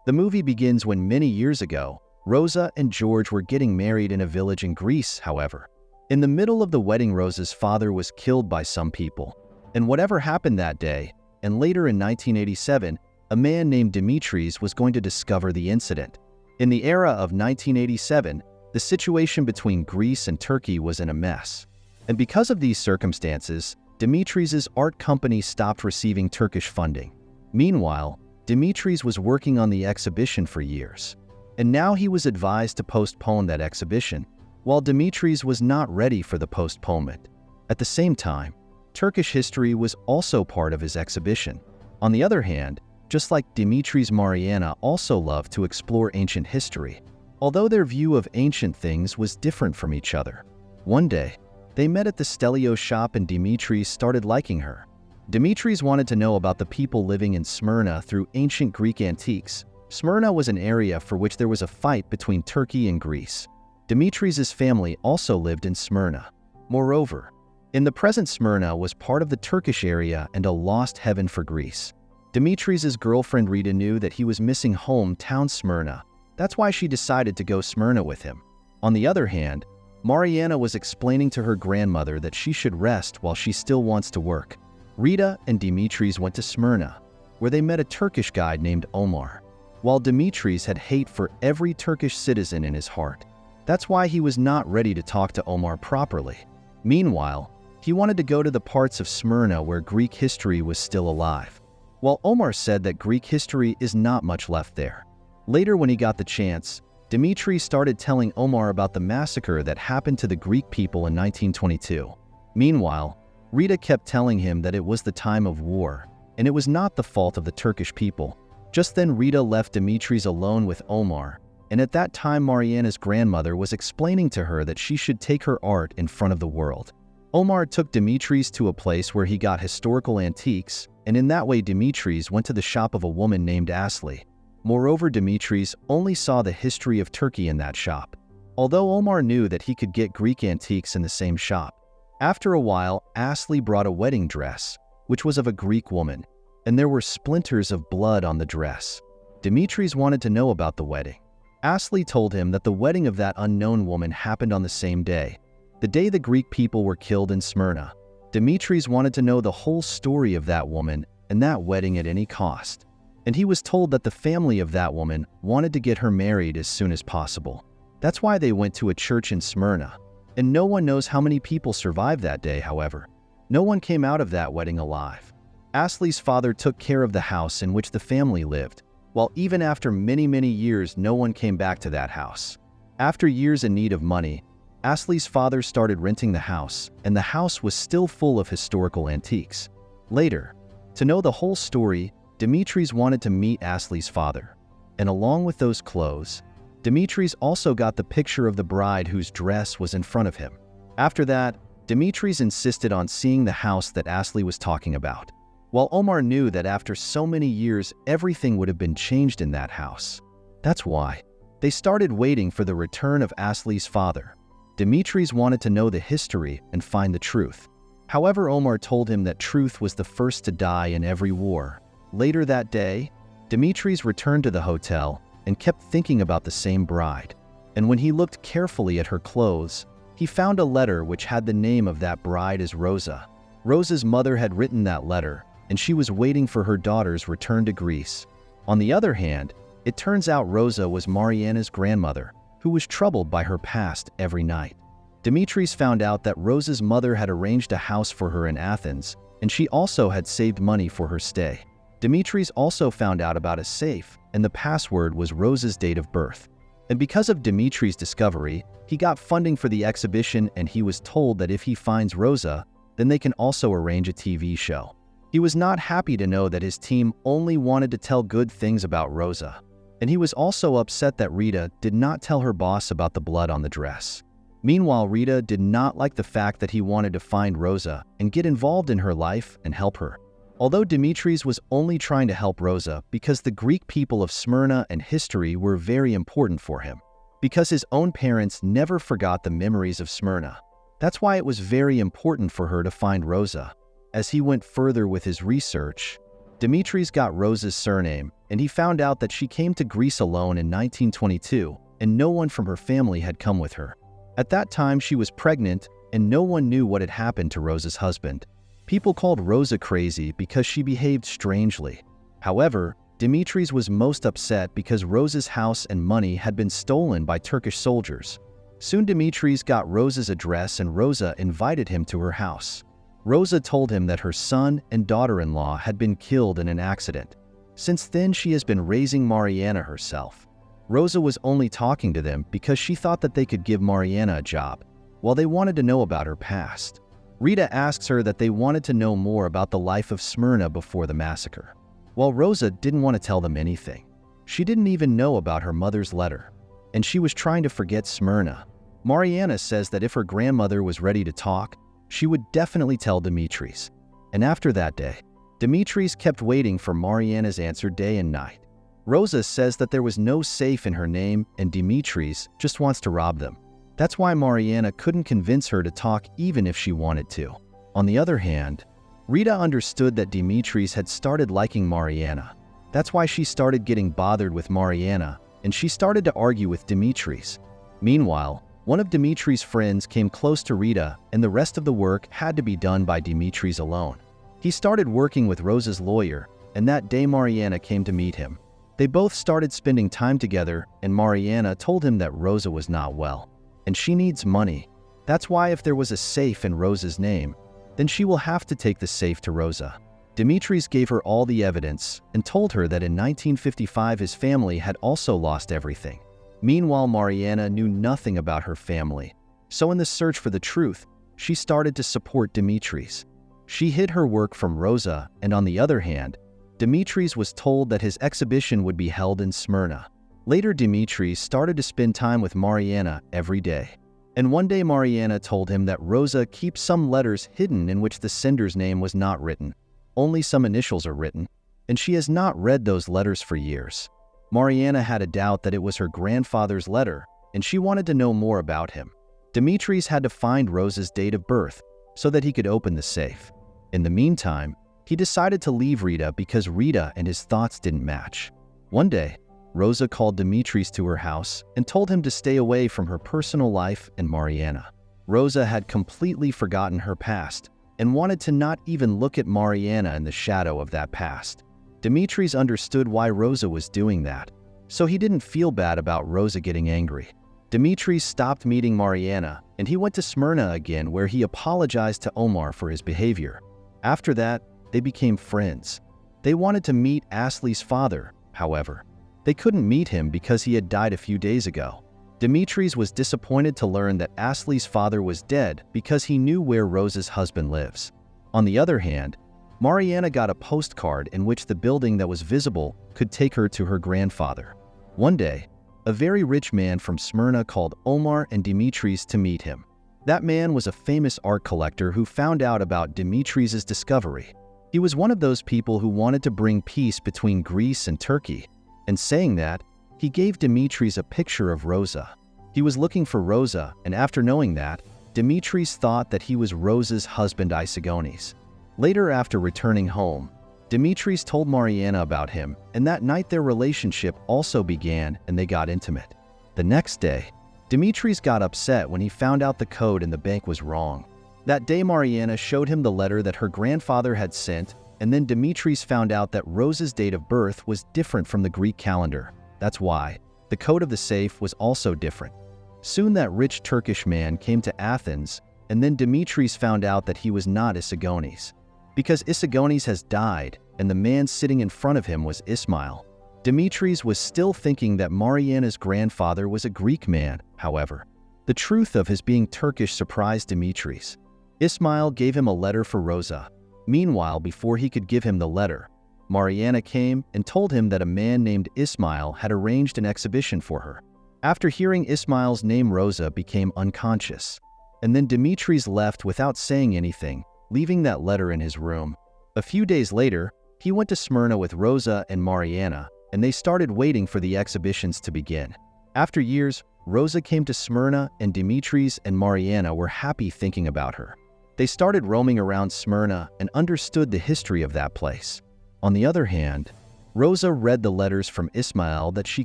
The movie begins when many years ago, Rosa and George were getting married in a village in Greece, however. In the middle of the wedding, Rosa's father was killed by some people. And whatever happened that day, and later in 1987, a man named Demetrius was going to discover the incident. In the era of 1987, the situation between Greece and Turkey was in a mess. And because of these circumstances, Demetrius's art company stopped receiving Turkish funding. Meanwhile, Demetrius was working on the exhibition for years. And now he was advised to postpone that exhibition, while Demetrius was not ready for the postponement. At the same time, Turkish history was also part of his exhibition. On the other hand, just like Demetrius, Mariana also loved to explore ancient history, although their view of ancient things was different from each other. One day, they met at the Stelio shop and Demetrius started liking her. Demetrius wanted to know about the people living in Smyrna through ancient Greek antiques. Smyrna was an area for which there was a fight between Turkey and Greece. Demetrius's family also lived in Smyrna. Moreover, in the present, Smyrna was part of the Turkish area and a lost heaven for Greece. Demetrius's girlfriend Rita knew that he was missing hometown Smyrna. That's why she decided to go Smyrna with him. On the other hand, Mariana was explaining to her grandmother that she should rest while she still wants to work. Rita and Demetrius went to Smyrna, where they met a Turkish guide named Omar. While Demetrius had hate for every Turkish citizen in his heart, that's why he was not ready to talk to Omar properly. Meanwhile, he wanted to go to the parts of Smyrna where Greek history was still alive. While Omar said that Greek history is not much left there. Later, when he got the chance, Demetrius started telling Omar about the massacre that happened to the Greek people in 1922. Meanwhile, Rita kept telling him that it was the time of war, and it was not the fault of the Turkish people. Just then, Rita left Demetrius alone with Omar, and at that time Mariana's grandmother was explaining to her that she should take her art in front of the world. Omar took Demetrius to a place where he got historical antiques, and in that way Demetrius went to the shop of a woman named Asli. Moreover, Demetrius only saw the history of Turkey in that shop, although Omar knew that he could get Greek antiques in the same shop. After a while, Asli brought a wedding dress, which was of a Greek woman, and there were splinters of blood on the dress. Demetrius wanted to know about the wedding. Asli told him that the wedding of that unknown woman happened on the same day, the day the Greek people were killed in Smyrna. Demetrius wanted to know the whole story of that woman and that wedding at any cost. And he was told that the family of that woman wanted to get her married as soon as possible. That's why they went to a church in Smyrna. And no one knows how many people survived that day, however. No one came out of that wedding alive. Asli's father took care of the house in which the family lived, while even after many years, no one came back to that house. After years in need of money, Asli's father started renting the house, and the house was still full of historical antiques. Later, to know the whole story, Demetrius wanted to meet Asli's father. And along with those clothes, Demetrius also got the picture of the bride whose dress was in front of him. After that, Demetrius insisted on seeing the house that Asli was talking about. While Omar knew that after so many years, everything would have been changed in that house. That's why they started waiting for the return of Asli's father. Demetrius wanted to know the history and find the truth. However, Omar told him that truth was the first to die in every war. Later that day, Demetrius returned to the hotel and kept thinking about the same bride. And when he looked carefully at her clothes, he found a letter which had the name of that bride as Rosa. Rosa's mother had written that letter, and she was waiting for her daughter's return to Greece. On the other hand, it turns out Rosa was Mariana's grandmother, who was troubled by her past every night. Demetrius found out that Rosa's mother had arranged a house for her in Athens, and she also had saved money for her stay. Demetrius also found out about a safe, and the password was Rosa's date of birth. And because of Demetrius' discovery, he got funding for the exhibition, and he was told that if he finds Rosa, then they can also arrange a TV show. He was not happy to know that his team only wanted to tell good things about Rosa. And he was also upset that Rita did not tell her boss about the blood on the dress. Meanwhile, Rita did not like the fact that he wanted to find Rosa and get involved in her life and help her. Although Demetrius was only trying to help Rosa because the Greek people of Smyrna and history were very important for him, because his own parents never forgot the memories of Smyrna. That's why it was very important for her to find Rosa. As he went further with his research, Demetrius got Rosa's surname, and he found out that she came to Greece alone in 1922, and no one from her family had come with her. At that time, she was pregnant, and no one knew what had happened to Rosa's husband. People called Rosa crazy because she behaved strangely. However, Demetrius was most upset because Rosa's house and money had been stolen by Turkish soldiers. Soon Demetrius got Rosa's address and Rosa invited him to her house. Rosa told him that her son and daughter-in-law had been killed in an accident. Since then, she has been raising Mariana herself. Rosa was only talking to them because she thought that they could give Mariana a job, while they wanted to know about her past. Rita asks her that they wanted to know more about the life of Smyrna before the massacre, while Rosa didn't want to tell them anything. She didn't even know about her mother's letter, and she was trying to forget Smyrna. Mariana says that if her grandmother was ready to talk, she would definitely tell Demetrius. And after that day, Demetrius kept waiting for Mariana's answer day and night. Rosa says that there was no safe in her name and Demetrius just wants to rob them. That's why Mariana couldn't convince her to talk even if she wanted to. On the other hand, Rita understood that Demetrius had started liking Mariana. That's why she started getting bothered with Mariana, and she started to argue with Demetrius. Meanwhile, one of Demetrius' friends came close to Rita, and the rest of the work had to be done by Demetrius alone. He started working with Rosa's lawyer, and that day Mariana came to meet him. They both started spending time together, and Mariana told him that Rosa was not well, and she needs money. That's why if there was a safe in Rosa's name, then she will have to take the safe to Rosa. Demetrius gave her all the evidence and told her that in 1955 his family had also lost everything. Meanwhile, Mariana knew nothing about her family, so in the search for the truth, she started to support Demetrius. She hid her work from Rosa, and on the other hand, Demetrius was told that his exhibition would be held in Smyrna. Later, Demetrius started to spend time with Mariana every day. And one day Mariana told him that Rosa keeps some letters hidden in which the sender's name was not written. Only some initials are written, and she has not read those letters for years. Mariana had a doubt that it was her grandfather's letter, and she wanted to know more about him. Demetrius had to find Rosa's date of birth so that he could open the safe. In the meantime, he decided to leave Rita because Rita and his thoughts didn't match. One day, Rosa called Demetrius to her house and told him to stay away from her personal life and Mariana. Rosa had completely forgotten her past and wanted to not even look at Mariana in the shadow of that past. Demetrius understood why Rosa was doing that, so he didn't feel bad about Rosa getting angry. Demetrius stopped meeting Mariana, and he went to Smyrna again where he apologized to Omar for his behavior. After that, they became friends. They wanted to meet Ashley's father, however. They couldn't meet him because he had died a few days ago. Demetrius was disappointed to learn that Ashley's father was dead because he knew where Rosa's husband lives. On the other hand, Mariana got a postcard in which the building that was visible could take her to her grandfather. One day, a very rich man from Smyrna called Omar and Demetrius to meet him. That man was a famous art collector who found out about Demetrius's discovery. He was one of those people who wanted to bring peace between Greece and Turkey, and saying that, he gave Demetrius a picture of Rosa. He was looking for Rosa, and after knowing that, Demetrius thought that he was Rosa's husband Isagones. Later, after returning home, Demetrius told Mariana about him, and that night their relationship also began and they got intimate. The next day, Demetrius got upset when he found out the code in the bank was wrong. That day, Mariana showed him the letter that her grandfather had sent, and then Demetrius found out that Rosa's date of birth was different from the Greek calendar. That's why the code of the safe was also different. Soon that rich Turkish man came to Athens, and then Demetrius found out that he was not Isagones. Because Isagones has died, and the man sitting in front of him was Ismael. Demetrius was still thinking that Mariana's grandfather was a Greek man, however. The truth of his being Turkish surprised Demetrius. Ismael gave him a letter for Rosa. Meanwhile, before he could give him the letter, Mariana came and told him that a man named Ismael had arranged an exhibition for her. After hearing Ismael's name, Rosa became unconscious, and then Demetrius left without saying anything, leaving that letter in his room. A few days later, he went to Smyrna with Rosa and Mariana, and they started waiting for the exhibitions to begin. After years, Rosa came to Smyrna, and Demetrius and Mariana were happy thinking about her. They started roaming around Smyrna and understood the history of that place. On the other hand, Rosa read the letters from Ismael that she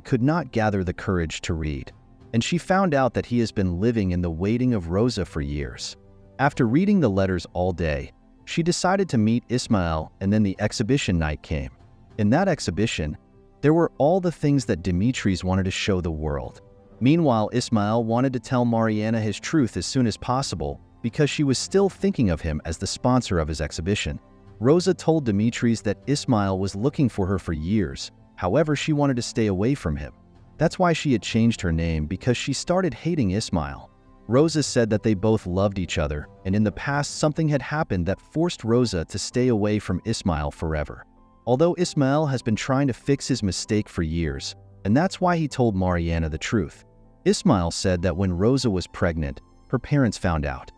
could not gather the courage to read, and she found out that he has been living in the waiting of Rosa for years. After reading the letters all day, she decided to meet Ismael, and then the exhibition night came. In that exhibition, there were all the things that Demetrius wanted to show the world. Meanwhile, Ismael wanted to tell Mariana his truth as soon as possible because she was still thinking of him as the sponsor of his exhibition. Rosa told Demetrius that Ismael was looking for her for years, however she wanted to stay away from him. That's why she had changed her name, because she started hating Ismael. Rosa said that they both loved each other, and in the past something had happened that forced Rosa to stay away from Ismael forever. Although Ismael has been trying to fix his mistake for years, and that's why he told Mariana the truth. Ismael said that when Rosa was pregnant, her parents found out,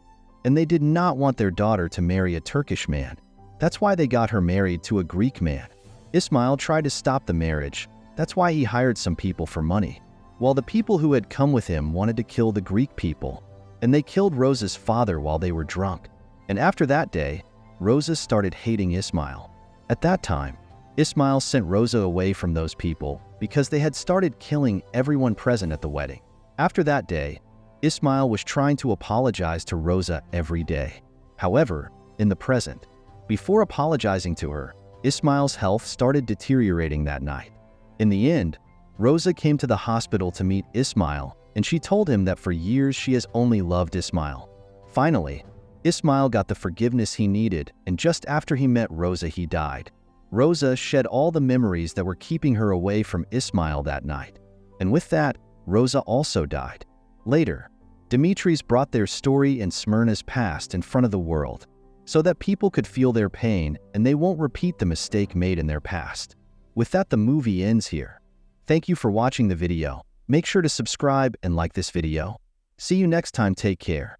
and they did not want their daughter to marry a Turkish man. That's why they got her married to a Greek man. Ismael tried to stop the marriage. That's why he hired some people for money, while the people who had come with him wanted to kill the Greek people, and they killed Rosa's father while they were drunk. And after that day, Rosa started hating Ismael. At that time, Ismael sent Rosa away from those people because they had started killing everyone present at the wedding. After that day, Ismael was trying to apologize to Rosa every day. However, in the present, before apologizing to her, Ismael's health started deteriorating that night. In the end, Rosa came to the hospital to meet Ismael, and she told him that for years she has only loved Ismael. Finally, Ismael got the forgiveness he needed, and just after he met Rosa, he died. Rosa shed all the memories that were keeping her away from Ismael that night. And with that, Rosa also died. Later, Demetrius brought their story and Smyrna's past in front of the world, so that people could feel their pain and they won't repeat the mistake made in their past. With that, the movie ends here. Thank you for watching the video. Make sure to subscribe and like this video. See you next time. Take care.